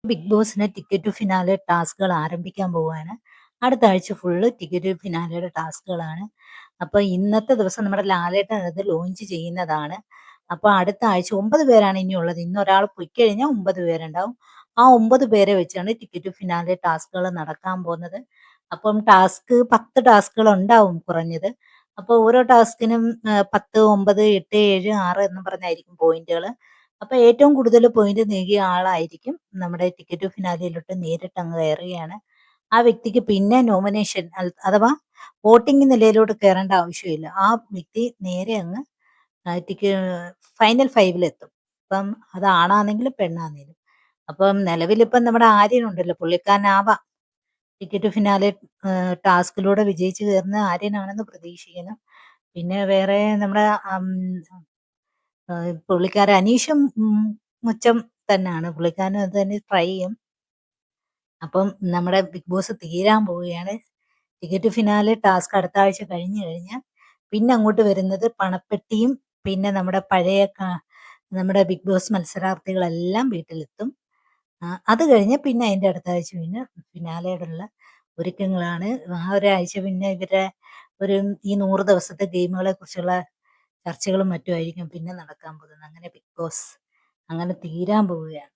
Big ബോസിന്റെ ticket to finale ടാസ്കുകൾ ആരംഭിക്കാൻ പോവുകയാണ്. അടുത്ത ആഴ്ച ഫുള്ള് ടിക്കറ്റ് ടു ഫിനാലയുടെ ടാസ്കുകളാണ്. അപ്പൊ ഇന്നത്തെ ദിവസം നമ്മുടെ ലാലേട്ടൻ അത് ലോഞ്ച് ചെയ്യുന്നതാണ്. അപ്പൊ അടുത്ത ആഴ്ച 9 പേരാണ് ഇനിയുള്ളത്. ഇന്ന് ഒരാൾ പൊയ്ക്കഴിഞ്ഞാൽ 9 പേരുണ്ടാവും. ആ 9 പേരെ വെച്ചാണ് ടിക്കറ്റ് ടു ഫിനാലെ ടാസ്കുകൾ നടക്കാൻ പോകുന്നത്. അപ്പം 10 ടാസ്കുകൾ ഉണ്ടാവും കുറഞ്ഞത്. അപ്പൊ ഓരോ ടാസ്കിനും 10, 9, 8, 7, 6 എന്ന് പറഞ്ഞായിരിക്കും പോയിന്റുകൾ. അപ്പൊ ഏറ്റവും കൂടുതൽ പോയിന്റ് നേടിയ ആളായിരിക്കും നമ്മുടെ ടിക്കറ്റ് ടു ഫിനാലയിലോട്ട് നേരിട്ട് അങ്ങ് കയറുകയാണ്. ആ വ്യക്തിക്ക് പിന്നെ നോമിനേഷൻ അഥവാ വോട്ടിംഗ് നിലയിലോട്ട് കയറേണ്ട ആവശ്യമില്ല. ആ വ്യക്തി നേരെ അങ്ങ് ഫൈനൽ ഫൈവിലെത്തും. അപ്പം അത് ആണാണെങ്കിലും പെണ്ണാണെങ്കിലും. അപ്പം നിലവിലിപ്പം നമ്മുടെ ആര്യൻ ഉണ്ടല്ലോ, പുള്ളിക്കാരനാവാം ടിക്കറ്റ് ടു ഫിനാലെ ടാസ്കിലൂടെ വിജയിച്ച് കയറുന്ന ആര്യനാണെന്ന് പ്രതീക്ഷിക്കുന്നു. പിന്നെ വേറെ നമ്മുടെ പുള്ളിക്കാരൻ അനീഷും മുച്ചം തന്നെയാണ്. പുള്ളിക്കാരനും അത് തന്നെ ട്രൈ ചെയ്യും. അപ്പം നമ്മുടെ ബിഗ് ബോസ് തീരാൻ പോവുകയാണ്. ടിക്കറ്റ് ഫിനാലെ ടാസ്ക് അടുത്ത ആഴ്ച കഴിഞ്ഞു കഴിഞ്ഞാൽ പിന്നെ അങ്ങോട്ട് വരുന്നത് പണപ്പെട്ടിയും പിന്നെ നമ്മുടെ പഴയ നമ്മുടെ ബിഗ് ബോസ് മത്സരാർത്ഥികളെല്ലാം വീട്ടിലെത്തും. അത് കഴിഞ്ഞ് പിന്നെ അതിന്റെ അടുത്ത ആഴ്ച പിന്നെ ഫിനാലയോടുള്ള ഒരുക്കങ്ങളാണ്. ആ ഒരാഴ്ച പിന്നെ ഇവരുടെ ഒരു ഈ 100 ദിവസത്തെ ഗെയിമുകളെ കുറിച്ചുള്ള ചർച്ചകളും മറ്റുമായിരിക്കും പിന്നെ നടക്കാൻ പോകുന്നത്. അങ്ങനെ ബിഗ് ബോസ് അങ്ങനെ തീരാൻ പോവുകയാണ്.